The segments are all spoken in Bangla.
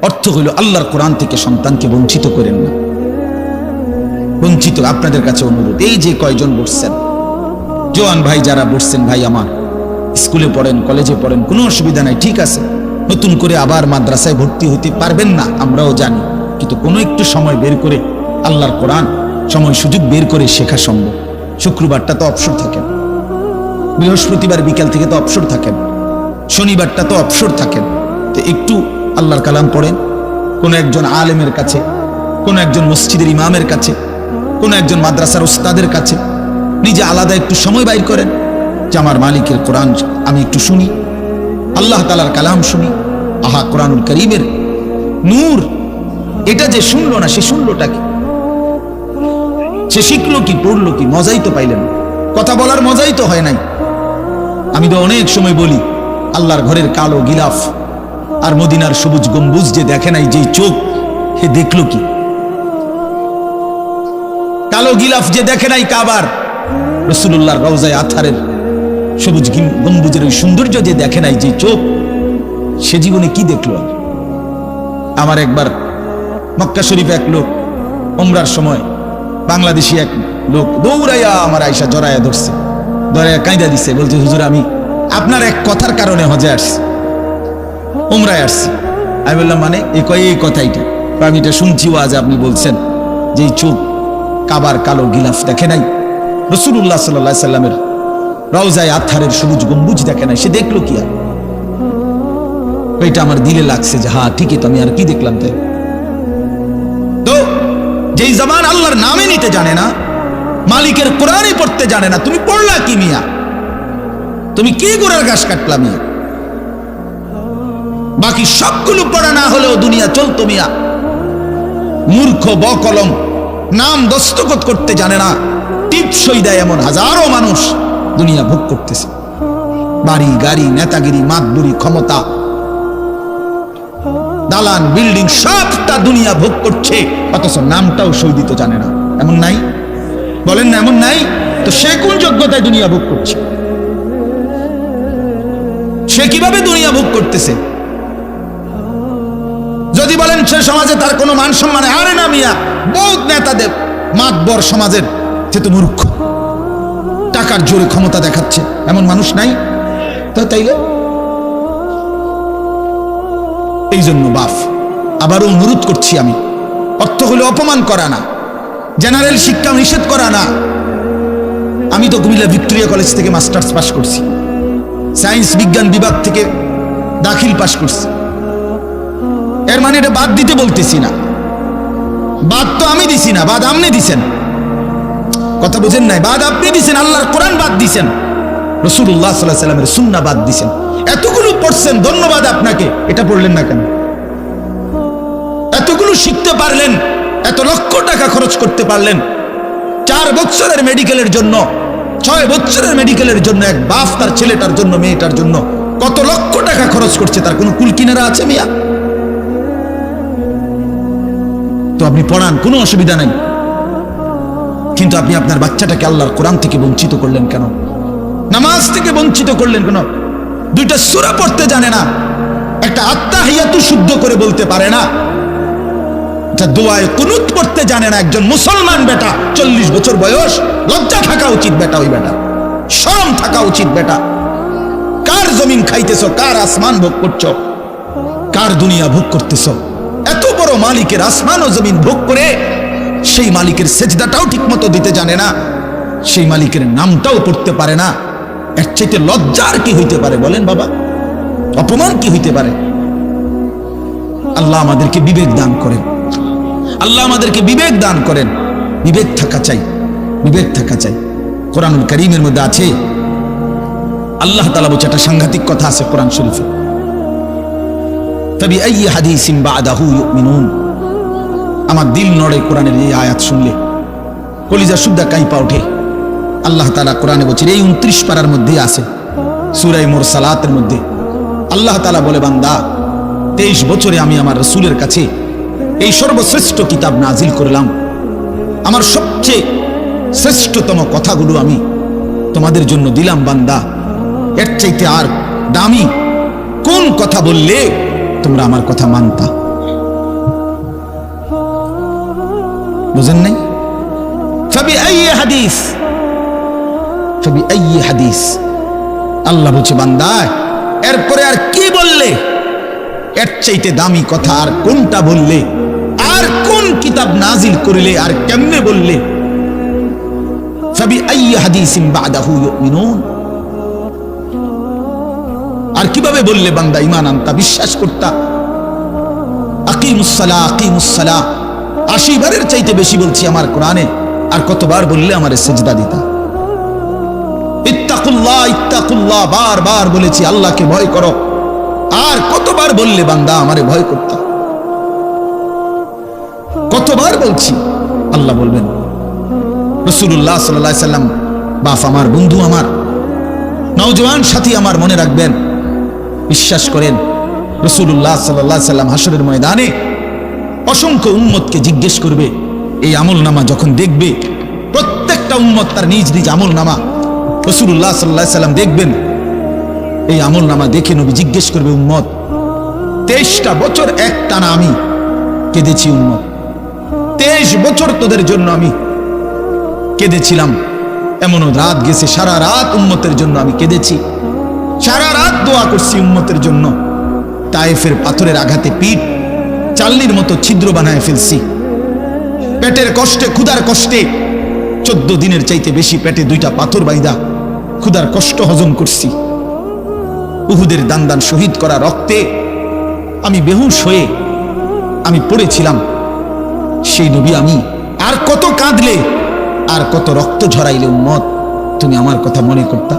অর্থ হইল আল্লাহর কোরআন থেকে সন্তানকে বঞ্চিত করেন না। বঞ্চিত আপনাদের কাছে অনুরোধ, এই যে কয়জন বসছেন, জোয়ান ভাই যারা বসছেন, ভাই আমার স্কুলে পড়েন, কলেজে পড়েন, কোনো অসুবিধা নাই, ঠিক আছে। নতুন করে আবার মাদ্রাসায় ভর্তি হইতে পারবেন না, আমরাও জানি, কিন্তু কোনো একটু সময় বের করে আল্লাহর কোরআন সময় সুযোগ বের করে শেখা সম্ভব। শুক্রবারটা তো অবসর থাকেন, বৃহস্পতিবার বিকেল থেকে তো অবসর থাকেন, শনিবারটা তো অবসর থাকেন, তো একটু আল্লাহর কালাম পড়েন। কোনো একজন আলেমের কাছে, কোনো একজন মসজিদের ইমামের কাছে, কোনো একজন মাদ্রাসার ওস্তাদের কাছে নিজে আলাদা একটু সময় বাইর করেন যে আমার মালিকের কোরআন আমি একটু শুনি, আল্লাহ তাআলার কালাম শুনি। আহা, কোরআনুল কারীমের নূর, এটা যে শুনলো না, সে শুনলোটা কি? সে শিখলো কি, পড়লো কি? মজাই তো পাইলেন, কথা বলার মজাই তো হয় নাই। আমি তো অনেক সময় বলি, আল্লাহর ঘরের কালো গিলাফ আর মদিনার সবুজ গম্বুজ যে দেখে নাই, যেই চোখ, সে দেখলো কি? কালো গিলাফ যে দেখে নাই কাবার, রাসূলুল্লাহর রওজায়ে আতহারের সবুজ গম্বুজের ওই সৌন্দর্য যে দেখে নাই, যে চোখ, সে জীবনে কি দেখলো? আমার একবার মক্কা শরীফে এক লোক উমরার সময়, বাংলাদেশি এক লোক দৌড়াইয়া আমার আয়েশা জড়াইয়া ধরছে, ধরাইয়া কাঁদা দিছে, বলছে হুজুর আমি আপনার এক কথার কারণে হজে আসছি, উমরায় আসছি। আমি বললাম মানে? এই কথাইটা আমি এটা শুনছি, আজ আপনি বলছেন যে চোখ কাবার কালো গিলাফ দেখে নাই, রাসূলুল্লাহ সাল্লাল্লাহু আলাইহি সাল্লামের রওজায়ে আতহারের সবুজ গম্বুজ দেখে নাই, সে দেখলো কি? আর এটা আমার দিলে লাগছে যে হ্যাঁ ঠিকই তো, আমি আর কি দেখলাম? তাই তো যেই জবান আল্লাহর নামে নিতে জানে না, মালিকের কোরআনই পড়তে জানে না, তুমি পড়লা কি মিয়া? তুমি কি গোড়ার ঘাস কাটলা মিয়া? বাকি সবগুলো পড়া না হলেও দুনিয়া চলতো মিয়া। মূর্খ বকলম, নাম দস্তখত করতে জানে না, টিপসই দেয় এমন হাজারো মানুষ দুনিয়া ভোগ করতেছে। বাড়ি গাড়ি, নেতাগিরি, মাতবুরি, ক্ষমতা, দালান, বিল্ডিং, সবটা দুনিয়া ভোগ করছে, অথচ নামটাও সই দিতে জানে না। এমন নাই? বলেন না এমন নাই? তো সে কোন যোগ্যতায় দুনিয়া ভোগ করছে? সে কিভাবে দুনিয়া ভোগ করতেছে? যদি বলেন সে সমাজে তার কোনো মান সম্মান, আরে না মিয়া, বহুত নেতাদের মাতবর সমাজের, সে তো মূর্খ, টাকার জোরে ক্ষমতা দেখাচ্ছে, এমন মানুষ নাই? তো তাইলে এই জন্য বাপ আবারও অনুরোধ করছি আমি, অর্থ হলে অপমান করা না, জেনারেল শিক্ষা নিষেধ করা না। আমি তো কুমিল্লা ভিক্টোরিয়া কলেজ থেকে মাস্টার্স পাস করছি, সায়েন্স বিজ্ঞান বিভাগ থেকে দাখিল পাস করছি। এর মানে এটা বাদ দিতে বলতেছি না, বাদ তো আমি দিছি না, বাদ আপনি দিছেন। কথা বুঝেন নাই? বাদ আপনি দিছেন, আল্লাহর কোরআন বাদ দিছেন, রাসূলুল্লাহ সাল্লাল্লাহু আলাইহি ওয়াসাল্লামের সুন্নাহ বাদ দিছেন। এতগুলো পড়ছেন, ধন্যবাদ আপনাকে। এটা পড়লেন না কেন? এতগুলো শিখতে পারলেন, এত লক্ষ টাকা খরচ করতে পারলেন, 4 বছরের মেডিকেলের জন্য, 6 বছরের মেডিকেলের জন্য এক বাপ তার ছেলেটার জন্য, মেয়েটার জন্য কত লক্ষ টাকা খরচ করছে, তার কোনো কুল কিনারা আছে মিয়া? তো আপনি পড়ান, কোনো অসুবিধা নাই, কিন্তু আপনি আপনার বাচ্চাটাকে আল্লাহর কোরআন থেকে বঞ্চিত করলেন কেন? নামাজ থেকে বঞ্চিত করলেন কেন? 2টা সূরা পড়তে জানে না, একটা আত্তাহিয়াতু শুদ্ধ করে বলতে পারে না, একটা দোয়ায়ে কুনুত পড়তে জানে না। একজন মুসলমান বেটা, 40 বছর বয়স, লজ্জা থাকা উচিত বেটা, ওই বেটা শরম থাকা উচিত বেটা। কার জমিন খাইতেছ, কার আসমান ভোগ করছো, কার দুনিয়া ভোগ করতেছ? এত বড় মালিকের আসমান ও জমিন ভোগ করে সেই মালিকের সেজদাটাও ঠিক মতো দিতে জানে না, সেই মালিকের নামটাও পড়তে পারে না। এর চাইতে লজ্জার কি হইতে পারে বলেন বাবা? অপমান কি হইতে পারে? আল্লাহ আমাদেরকে বিবেক দান করেন, আল্লাহ আমাদেরকে বিবেক দান করেন। বিবেক থাকা চাই, বিবেক থাকা চাই। কোরআনুল কারীমের মধ্যে আছে, আল্লাহ তাআলা বলছে, একটা সাংঘাতিক কথা আছে কোরআন শরীফে, ফাবিআইয়ি হাদিসিন বা'দাহু ইউমিনুন। আমার দিল নড়ে কোরআনের এই আয়াত শুনলে, কলিজা সুদ্ধা কাঁপা ওঠে। আল্লাহ তাআলা কোরআনে বলছেন, এই 29 পারার মধ্যে আছে, সূরা মুরসালাতের মধ্যে আল্লাহ তাআলা বলে, বান্দা 23 বছরে আমি আমার রাসূলের কাছে এই সর্বশ্রেষ্ঠ কিতাব নাজিল করলাম, আমার সবচেয়ে শ্রেষ্ঠতম কথাগুলো আমি তোমাদের জন্য দিলাম। বান্দা, এর চাইতে আর দামি কোন কথা বললে তোমরা আমার কথা মানতা? বুঝেন নাই? ফাবিআইয়ি হাদিস, ফাবিআইয়ি হাদিস। আল্লাহ বলছে বান্দা এরপরে আর কি বললে, এর চাইতে দামি কথা আর কোনটা বললে, আর কোন কিতাব নাজিল করিলে, আর কেমনে বললে? ফাবিআইয়ি হাদিসিন বাদাহু ইউমিনুন। আর কিভাবে বললে বান্দা ঈমান আনতা, বিশ্বাস করতা? আকিমুস সালাহ, আকিমুস সালাহ 80 বারের চাইতে বেশি বলছি আমার কোরআনে, আর কতবার বললে আমারে সিজদা দিতা? ইত্তাকুল্লাহ, ইত্তাকুল্লাহ বারবার বলেছি আল্লাহকে ভয় করো, আর কতবার বললে বান্দা আমারে ভয় করতা? কতবার বলছি? আল্লাহ বলবেন। রাসূলুল্লাহ সাল্লাল্লাহু আলাইহি সাল্লাম বাপ আমার, বন্ধু আমার, নওজোয়ান সাথী আমার, মনে রাখবেন, বিশ্বাস করেন, রাসূলুল্লাহ সাল্লাল্লাহু আলাইহি সাল্লাম হাসরের ময়দানে অসংখ্য উম্মতকে জিজ্ঞেস করবে। এই আমলনামা যখন দেখবে, প্রত্যেকটা উম্মত তার নিজ নিজ আমলনামা, রাসূলুল্লাহ সাল্লাল্লাহু আলাইহি সাল্লাম দেখবেন। এই আমলনামা দেখে নবী জিজ্ঞেস করবে, উম্মত 23টা বছর একটানা আমি কেঁদেছি, উম্মত 23 বছর তোদের জন্য আমি কেঁদেছিলাম। এমনও রাত গেছে, সারা রাত উম্মতের জন্য আমি কেঁদেছি, সারা রাত দোয়া করছি উম্মতের জন্য। তায়েফের পাথরের আঘাতে পিঠ চাল্লির মতো ছিদ্র বানায় ফেলছি, পেটের কষ্টে, ক্ষুধার কষ্টে 14 দিনের চাইতে বেশি পেটে 2টা পাথর বাইদা ক্ষুধার কষ্ট হজম করছি। উহুদের দান দান শহীদ করা রক্তে আমি বেহুশ হয়ে আমি পড়েছিলাম। সেই নবী আমি আর কত কাঁদলে, আর কত রক্ত ঝরাইলে উম্মত তুমি আমার কথা মনে করতা,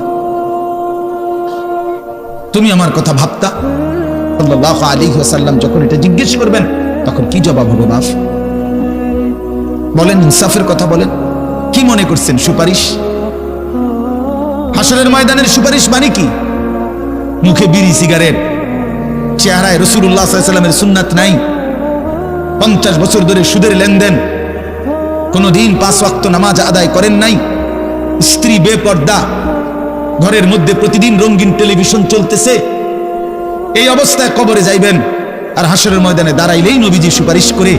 তুমি আমার কথা ভাবতা? সাল্লাল্লাহু আলাইহি ওয়াসাল্লাম যখন এটা জিজ্ঞেস করবেন তখন কি জবাব হবে? বাপ বলেন, ইনসাফের কথা বলেন। কি মনে করছেন সুপারিশ? হাসরের ময়দানের সুপারিশ মানে কি? মুখে বিড়ি সিগারেট, চেহারায় রাসূলুল্লাহ সাল্লাল্লাহু আলাইহি ওয়াসাল্লামের সুন্নাত নাই, 50 বছর ধরে সুদের লেনদেন, কোনদিন 5 ওয়াক্ত নামাজ আদায় করেন নাই, স্ত্রী বেপর্দা, ঘরের মধ্যে প্রতিদিন রঙিন টেলিভিশন চলতেছে। এই অবস্থায় কবরে যাইবেন, আর হাসরের ময়দানে দাঁড়াইলেই নবীজি সুপারিশ করে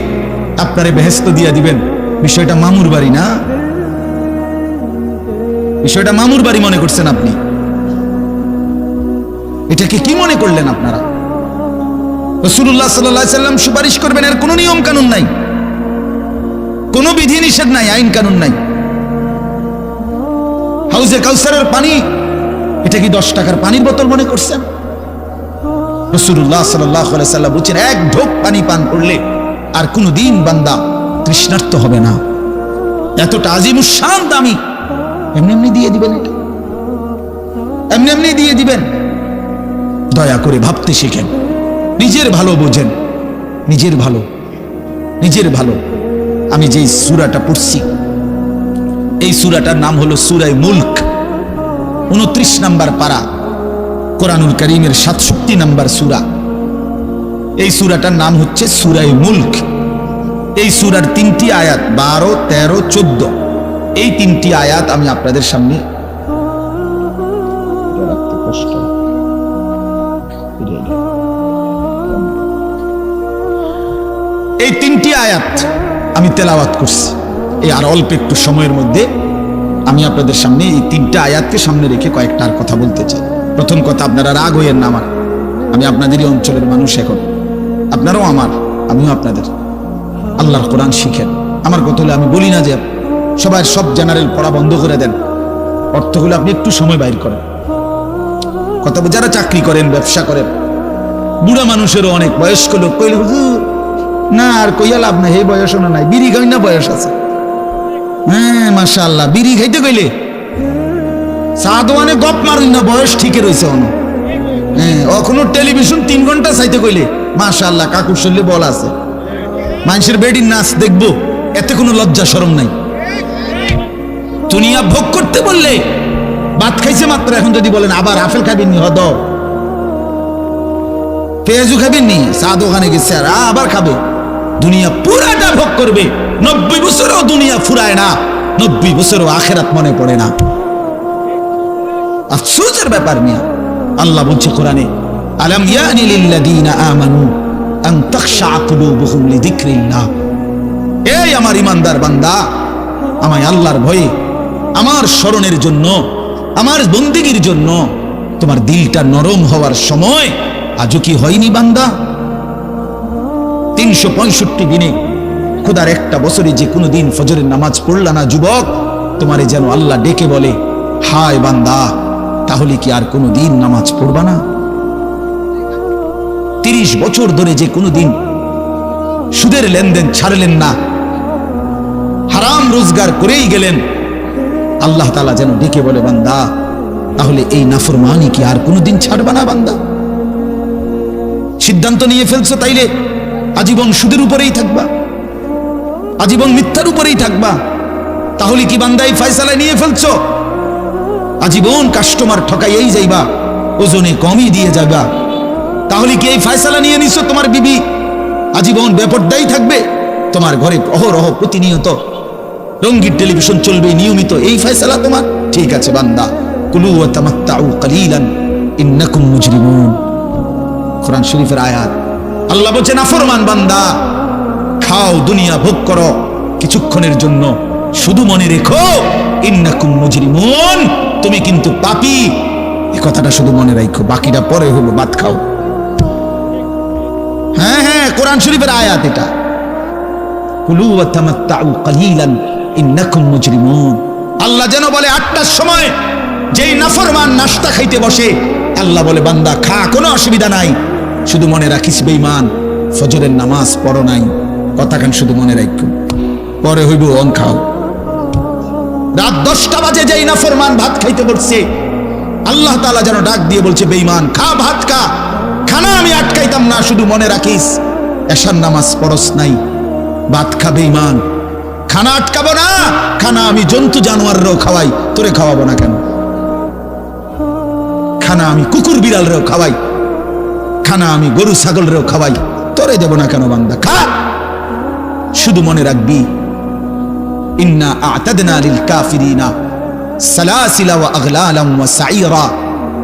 আপনারে বেহেশত দিয়া দিবেন। বিষয়টা মামুর বাড়ি না, বিষয়টা মামুর বাড়ি মনে করছেন আপনি? এটাকে কি মনে করলেন আপনারা? রাসূলুল্লাহ সাল্লাল্লাহু আলাইহি ওয়াসাল্লাম সুপারিশ করবেন, এর কোনো নিয়ম কানুন নাই, কোনো বিধি নিষেধ নাই, আইন কানুন নাই। হাউজে কাউসারের পানি, এটা কি 10 টাকার পানির বোতল মনে করছেন? রাসূলুল্লাহ সাল্লাল্লাহু আলাইহি ওয়াসাল্লাম বলেছেন, এক ঢোক পানি পান করলে আর কোনদিন বান্দা তৃষ্ণার্ত হবে না। এতটা আজিমুস শান দামি, এমনি এমনি দিয়ে দিবেন? এটা এমনি এমনি দিয়ে দিবেন? দয়া করে ভাবতে শিখেন, নিজের ভালো বোঝেন, নিজের ভালো, নিজের ভালো। আমি যে সূরাটা পড়ছি, এই সূরাটার নাম হলো সূরা মুলক, 29 নম্বর পারা, কোরআনুল কারীমের 67 নম্বর সূরা। এই সূরাটার নাম হচ্ছে সূরা মুলক। এই সূরার 3টি আয়াত, 12, 13, 14, এই 3টি আয়াত আমি আপনাদের সামনে এই 3টি আয়াত আমি তেলাওয়াত করছি। এই আর অল্প একটু সময়ের মধ্যে আমি আপনাদের সামনে এই 3টা আয়াতকে সামনে রেখে কয়েকটা আর কথা বলতে চাই। প্রথম কথা, আপনারা রাগ হইয়েন না আমার, আমি আপনাদেরই অঞ্চলের মানুষ, এখন আপনারাও আমার, আমিও আপনাদের। আল্লাহর কোরআন শিখেন। আমার কথা হলে আমি বলি না যে সবাই সব জেনারেল পড়া বন্ধ করে দেন, অর্থগুলো আপনি একটু সময় বাইর করেন। কথা, যারা চাকরি করেন, ব্যবসা করেন, বুড়া মানুষেরও অনেক, বয়স্ক লোক কইলে হুজুর না আর কইয়া লাভ নাই, এই বয়স না নাই, বিড়ি খাই না বয়স আছে। হ্যাঁ মাশাআল্লাহ, বিড়ি খাইতে কইলে সাদওয়ানে গপ মারুন না, বয়স ঠিকই রয়েছে। হ্যাঁ, এখনো টেলিভিশন 3 ঘন্টা চাইতে কইলে মাশাআল্লাহ কাকুর শরীরে বল আছে। মানুষের বেডির নাচ দেখবো, এতে কোনো লজ্জা শরম নাই। দুনিয়া ভোগ করতে বললে, ভাত খাইছে মাত্র, এখন যদি বলেন আবার আপেল খাবেন নি, হদ পেঁয়াজু খাবেন নি, চা দোকানে গেছে আর আবার খাবে। দুনিয়া পুরাটা ভোগ করবে, 90 বছরেও দুনিয়া ফুরায় না, 90 বছরেও আখেরাত মনে পড়ে না। আফসোসের ব্যাপার মিয়া। আল্লাহ বলছে কোরআনে, আলাম ইয়ানি লিল্লাযীনা আমানু আন তাখশা কুলুবুহুম লিযিকরিল্লাহ। এই আমার ইমানদার বান্দা, আমায় আল্লাহর ভয়ে, আমার স্মরণের জন্য, আমার বন্দেগীর জন্য তোমার দিলটা নরম হওয়ার সময় আজও কি হয়নি বান্দা? 365 দিনে খোদার একটা বছরে যে কোনো দিন ফজরের নামাজ পড়লা না যুবক, তোমারে যেন আল্লাহ ডেকে বলে, হায় বান্দা, তাহলে কি আর কোনো দিন নামাজ পড়বা না? 30 বছর ধরে যে কোনো দিন সুদের লেনদেন ছাড়লেন না, হারাম রোজগার করেই গেলেন, আল্লাহ তাআলা যেন ডেকে বলে, বান্দা, তাহলে এই নাফরমানি কি আর কোনোদিন ছাড়বা না বান্দা? সিদ্ধান্ত নিয়ে ফেলছো তাইলে আজীবন সুদের উপরেই থাকবা, আজীবন মিথ্যার উপরেই থাকবা, তাহলে কি বান্দা এই ফয়সালা নিয়ে ফেলছো? আজীবন কাস্টমার ঠকাইয়েই যাইবা, ওজনে কমই দিয়ে যাবা, তাহলে কি এই ফয়সালা নিয়ে নিছো তোমার বিবি আজীবন বেপরদাই থাকবে? তোমার ঘরে অহরহ প্রতিনিয়ত রঙিন টেলিভিশন চলবে নিয়মিত, এই ফয়সালা তোমার? ঠিক আছে বান্দা, কুলু ওয়া তামাত্তাউ কালিলান ইন্নাকুম মুজরিমুন, কোরআন শরীফের আয়াত। আল্লাহ বলছে, নাফরমান বান্দা, খাও, দুনিয়া ভোগ করো কিছুক্ষণের জন্য, শুধু মনে রেখো ইন্নাকুম মুজরিমুন, তুমি কিন্তু পাপী। এই কথাটা শুধু মনে রাখো, বাকিটা পরে হলো, ভাত খাও। হ্যাঁ হ্যাঁ, কোরআন শরীফের আয়াত এটা, কুলু ওয়া তামাত্তাউ কালিলান ইন্নাকুম মুজরিমুন। আল্লাহ যেন বলে 8টার সময় যেই নাফরমান নাস্তা খাইতে বসে, আল্লাহ বলে, বান্দা খা, কোনো অসুবিধা নাই, শুধু মনে রাখিস বেঈমান, ফজরের নামাজ পড়ো নাই, কথাখান শুধু মনে রাখো, পরে হইব অন খাও। রাত 10টা বাজে যেই নাফরমান ভাত খাইতে বসছে, আল্লাহ তাআলা যেন ডাক দিয়ে বলছে, বেঈমান খা, ভাত খা, খানা আমি আটকাইতাম না, শুধু মনে রাখিস এশার নামাজ পড়স নাই, ভাত খা বেঈমান, খানা আটকাবো না, খানা আমি জন্তু জানোয়াররাও খাওয়াই, তোরে খাওয়াবো না কেন? খানা আমি কুকুর বিড়ালরেও খাওয়াই, খানা আমি গরু ছাগলরেও খাওয়াই, তোরে দেব না কেন? বান্দা খা, শুধু মনে রাখবি, ইন্না আ'তাদনা লিল কাফিরিনা সালাসিলা ওয়া আগলালাম ওয়া সাইরা।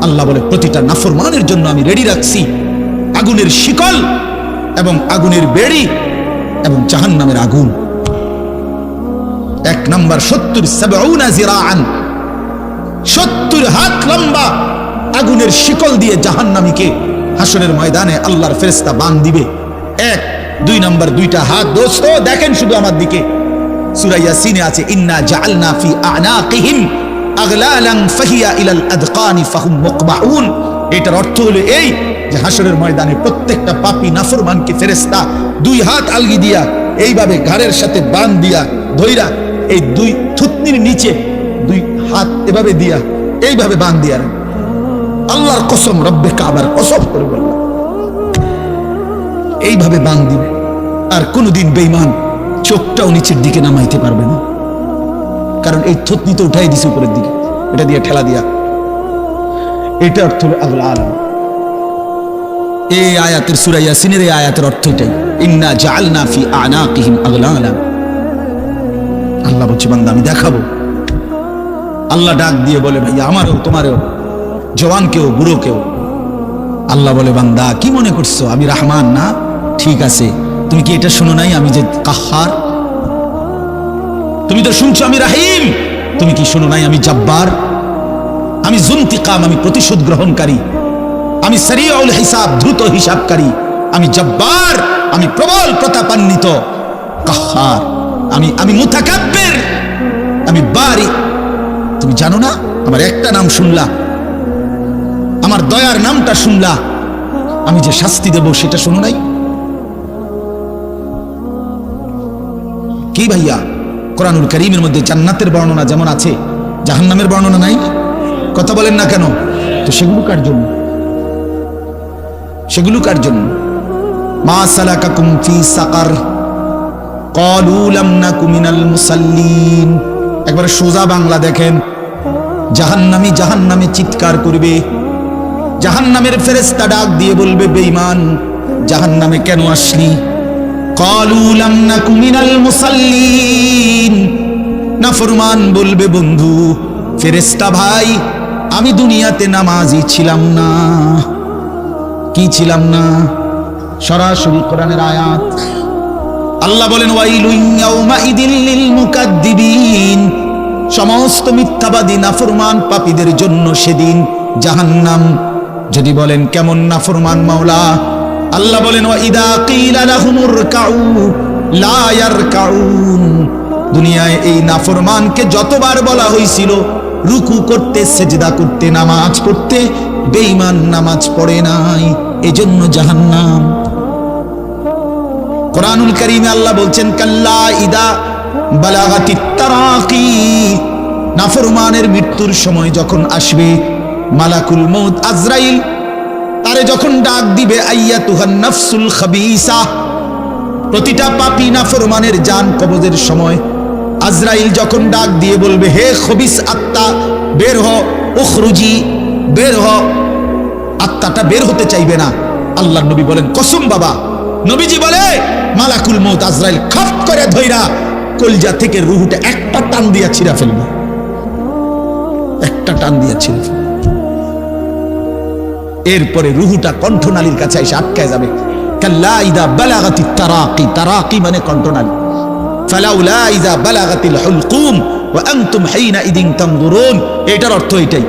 আল্লাহ বলে, প্রতিটা নাফরমানের জন্য আমি রেডি রাখছি আগুনের শিকল এবং আগুনের বেড়ি এবং জাহান্নামের আগুন। 1 নাম্বার 70 জিরাআন, 70 হাত লম্বা আগুনের শিকল দিয়ে জাহান্নামীকে হাসরের ময়দানে আল্লাহর ফেরেশতা বাঁধ দিবে। 1 2 নাম্বার 2টা হাত, দোস্ত দেখেন শুধু আমার দিকে, সূরা ইয়াসিনে আছে, ইন্না জাআলনা ফি আ'নাকিহিম আগলালান ফাহিয়া ইলাল আদকানি ফাহুম মুকবাউন। এটার অর্থ হলো এই যে হাসরের ময়দানে প্রত্যেকটা পাপী নাফরমানকে ফেরেশতা 2 হাত আলগি দিয়া এইভাবে ঘাড়ের সাথে বাঁধ দিয়া ধইরা, এই 2 থুতনির নিচে 2 হাত এভাবে দিয়া এইভাবে বাঁধ দিয়া, আল্লাহর কসম, রব্বে কাবার কসম করে বললাম, এইভাবে বাঁধ দিবে। আর কোনদিন বেঈমান চোখটাও নিচের দিকে নামাইতে পারবে না, কারণ এই থুতনি তো উঠাই দিছে উপরের দিকে, এটা দিয়ে ঠেলা দিয়া। এটা অর্থ হলো আগলালাম। এই আয়াতের সূরা ইয়াসিনের এই আয়াতের অর্থ এটাই, ইন্না জাআলনা ফি আ'নাকিহিম আগলালাম। আল্লাহ বলছে, বান্দা আমি দেখাবো। আল্লাহ ডাক দিয়ে বলে, ভাই আমারও তোমারও, জওয়ানকেও বুড়োকেও। আল্লাহ বলে, বান্দা কি মনে করছো আমি রহমান না? ঠিক আছে, তুমি কি এটা শুনো নাই আমি যে কাহ্হার? তুমি তো শুনছো আমি রাহিম, তুমি কি শুনো নাই আমি জব্বার? আমি যুনতিকাম, আমি প্রতিশোধ গ্রহণকারী, আমি সারিউল হিসাব, দ্রুত হিসাবকারী, আমি জব্বার, আমি প্রবল প্রতাপান্বিত, কাহ্হার, আমি মুতাকাব্বির, আমি বারি। তুমি জানো না আমার একটা নাম শুনলা, আমার দয়ার নামটা শুনলা, আমি যে শাস্তি দেব সেটা শুনো নাই? কি ভাইয়া, কোরআনুল কারীমের মধ্যে জান্নাতের বর্ণনা যেমন আছে, জাহান্নামের বর্ণনা নাই? কথা বলেন না কেন? তো সেগুলো কার জন্য? সেগুলো কার জন্য? মা সালাকাকুম ফি সাকার ক্বালু লাম নাকু মিনাল মুসাল্লিন। একবার সোজা বাংলা দেখেন, জাহান্নামী জাহান্নামে চিৎকার করবে, জাহান্নামের ফেরেশতা ডাক দিয়ে বলবে, বেঈমান জাহান্নামে কেন আসলি? ক্বালু লাম নাকু মিনাল মুসাল্লিন। নাফরমান বলবে, বন্ধু ফেরেশতা ভাই, আমি দুনিয়াতে নামাজি ছিলাম না। কি ছিলাম না? সরাসরি কোরআনের আয়াত। আল্লাহ বলেন ওয়াইলুন ইয়াউমাইদিল লিল মুকাদ্দিবিন, সমস্ত মিথ্যাবাদী নাফরমান পাপীদের জন্য সেদিন জাহান্নাম। যদি বলেন কেমন নাফরমান মাওলা, আল্লাহ বলেন ওয়াইদা কিলা লাহুমুর কাউ লা ইয়ারকাউন, দুনিয়ায় এই নাফরমানকে যতবার বলা হয়েছিল রুকু করতে, সেজদা করতে, নামাজ পড়তে, বেঈমান নামাজ পড়ে নাই, এজন্য জাহান্নাম। কোরআনুল কারীমে আল্লাহ বলছেন কাল্লা ইদা বালাগাতিত তারাকি, নাফরমানের মৃত্যুর সময় যখন আসবে, মালাকুল মউত আজরাইল তারে যখন ডাক দিবে, আইয়াতুহান নাফসুল খাবিসা, প্রতিটা পাপী নাফরমানের জান কবজের সময় আজরাইল যখন ডাক দিয়ে বলবে, হে খবিস আত্মা বের হ, উখরুজি বের হ, আত্মাটা বের হতে চাইবে না। আল্লাহর নবী বলেন কসম বাবা, নবীজি বলে মালাকুল মউত আজরাইল খপ করে ধইরা কলজা থেকে রূহটা একটা টান দিয়া ছিঁড়া ফেলবে, একটা টান দিয়া ছিঁড়ে ফেলবে। এরপরে রূহটা কণ্ঠনালীর কাছে এসে আটকায় যাবে। কাল্লা ইদা বালাগাতিত তারাকি, তারাকি মানে কণ্ঠনালী, ফালাউলা ইদা বালাগাতিল হুলকুম ওয়া আনতুম হিনা ইদিন তানজুরুন, এটার অর্থ এটাই।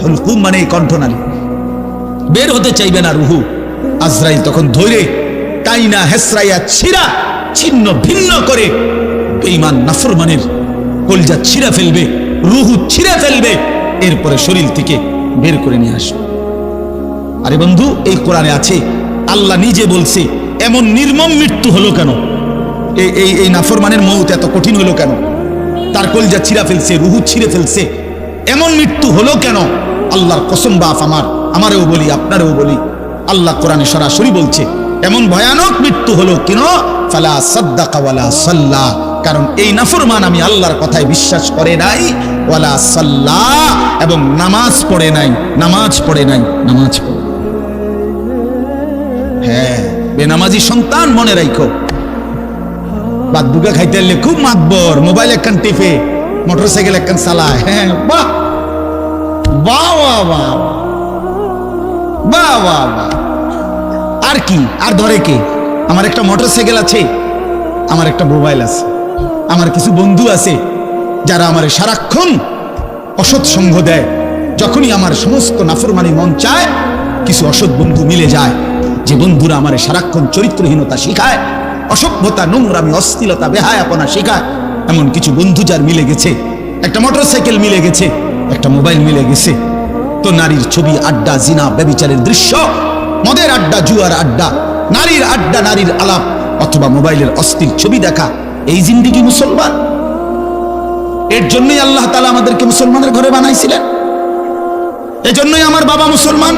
হুলকুম মানে কণ্ঠনালী, বের হতে চাইবে না রূহ। আজরাইল তখন ধরে টাইনা হেসরাইয়া ছিঁড়া ছিন্ন ভিন্ন করে বেঈমান নাফরমানের কলজা ছিঁড়া ফেলবে, রূহ ছিঁড়ে ফেলবে, এরপরে শরীর থেকে বের করে নিয়ে আসবে। আরে বন্ধু, এই কোরআনে আছে, আল্লাহ নিজে বলছে এমন নির্মম মৃত্যু হলো কেন, এই নাফরমানের মউত এত কঠিন হলো কেন, তার কলজা ছিঁড়া ফেলছে, রূহ ছিঁড়ে ফেলছে, এমন মৃত্যু হলো কেন? আল্লাহর কসম বাপ আমারও বলি, আপনারও বলি, আল্লাহ কোরআনে সরাসরি বলছে এমন ভয়ানক মৃত্যু হলো কেন, ফালা সাদ্দাকা ওয়ালা সাল্লা, কারণ এই নাফরমান আমি আল্লাহর কথায় বিশ্বাস করে নাই, ওয়ালা সাল্লা, এবং নামাজ পড়ে নাই, নামাজ পড়ে নাই, নামাজ পড়ে। হ্যাঁ, বেনামাজি সন্তান মনে রাখো, বাদ বুকা খাইতে এলে খুব মাতবর, মোবাইল একখান টিপে, মোটরসাইকেল একখান চালায়, হ্যাঁ বাহ বাহ বাহ বাহ বাহ বাহ বাহ, আর কি আর ধরে কে? আমার একটা মোটরসাইকেল আছে, আমার একটা মোবাইল আছে, আমার কিছু বন্ধু আছে যারা আমার সারাক্ষণ অসৎ সঙ্গ দেয়। যখনই আমার সমস্ত নাফরমানি মন চায়, কিছু অসৎ বন্ধু মিলে যায়, যে বন্ধুরা আমার সারাক্ষণ চরিত্রহীনতা শিখায়, অসভ্যতা, নোংরামি, অশ্লীলতা, বেহায়াপনা শিখায়, এমন কিছু বন্ধু যার মিলে গেছে, একটা মোটরসাইকেল মিলে গেছে, একটা মোবাইল মিলে গেছে, তো নারীর ছবি, আড্ডা, জিনা, ব্যভিচারের দৃশ্য, মদের আড্ডা, জুয়ার আড্ডা, নারীর আড্ডা, নারীর আলাপ, অথবা মোবাইলের অস্থির ছবি দেখা, এই জিন্দেগি মুসলমান? এর জন্যই আল্লাহ তাআলা আমাদেরকে মুসলমানের ঘরে বানাইছিলেন, এজন্যই আমার বাবা মুসলমান,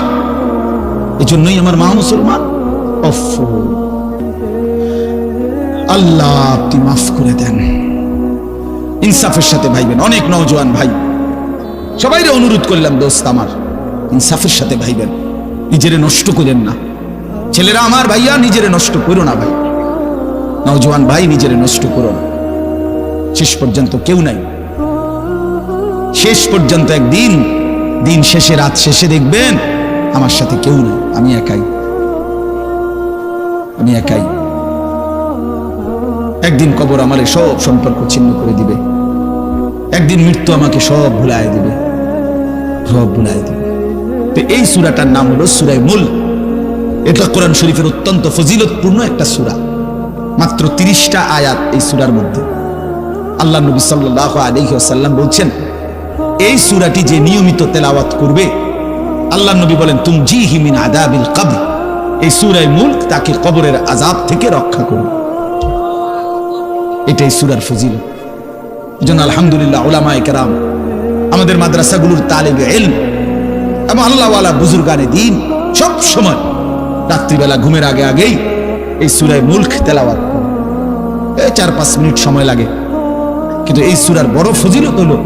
এজন্যই আমার মা মুসলমান। আল্লাহ আপনি মাফ করে দেন, ইনসাফের সাথে ভাইবেন। অনেক নওজোয়ান ভাই, সবাইরে অনুরোধ করলাম, দোস্ত আমার, ইনসাফের সাথে ভাইবেন, নিজেরে নষ্ট করেন না। ছেলেরা আমার, ভাইয়া নিজেরে নষ্ট করো না ভাই, নওজোয়ান ভাই নিজেরে নষ্ট করো না। শেষ পর্যন্ত কেউ নাই, শেষ পর্যন্ত একদিন, দিন শেষে, রাত শেষে দেখবেন আমার সাথে কেউ নেই, আমি একাই, আমি একাই। একদিন কবর আমারে সব সম্পর্ক ছিন্ন করে দিবে, একদিন মৃত্যু আমাকে সব ভুলায় দিবে, সব ভুলায় দিবে। তো এই সূরাটার নাম হলো সূরা মুলক। এটা কোরআন শরীফের অত্যন্ত ফজিলতপূর্ণ একটা সূরা, মাত্র 30টা আয়াত এই সূরার মধ্যে। আল্লাহ নবী সাল্লাল্লাহু আলাইহি ওয়াসাল্লাম বলছেন, এই সূরাটি যে নিয়মিত তেলাওয়াত করবে, আল্লাহ নবী বলেন, তুমজিহি মিন আযাবিল কবর, এই সূরা মুলক তাকে কবরের আযাব থেকে রক্ষা করবে। এটাই সূরার ফজিলত। এজন্য আলহামদুলিল্লাহ উলামায়ে কেরাম, আমাদের মাদ্রাসাগুলোর তালিবে ইলম এবং আল্লাহওয়ালা বুজুর্গানে দ্বীন সব সময় রাত্রিবেলা ঘুমের আগে আগেই এই সূরা মুলক তেলাওয়াত করে। 4-5 মিনিট সময় লাগে, কিন্তু এই সূরার বড় ফজিলত হলো,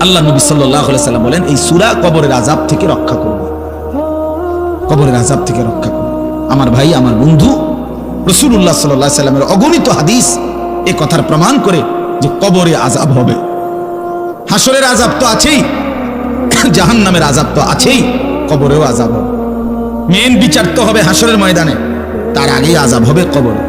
আল্লাহ নবী সাল্লাল্লাহু আলাইহি সাল্লাম বলেন, এই সূরা কবরের আযাব থেকে রক্ষা করবে, কবরের আযাব থেকে রক্ষা করবে। আমার ভাই, আমার বন্ধু, রাসূলুল্লাহ সাল্লাল্লাহু আলাইহি সাল্লামের অগণিত হাদিস এই কথার প্রমাণ করে যে কবরে আযাব হবে। হাসরের আযাব তো আছেই, জাহান্নামের আযাব তো আছেই, কবরেও আযাব হবে। মেন বিচার তো হবে হাসরের ময়দানে, তার আগেই আযাব হবে কবরে।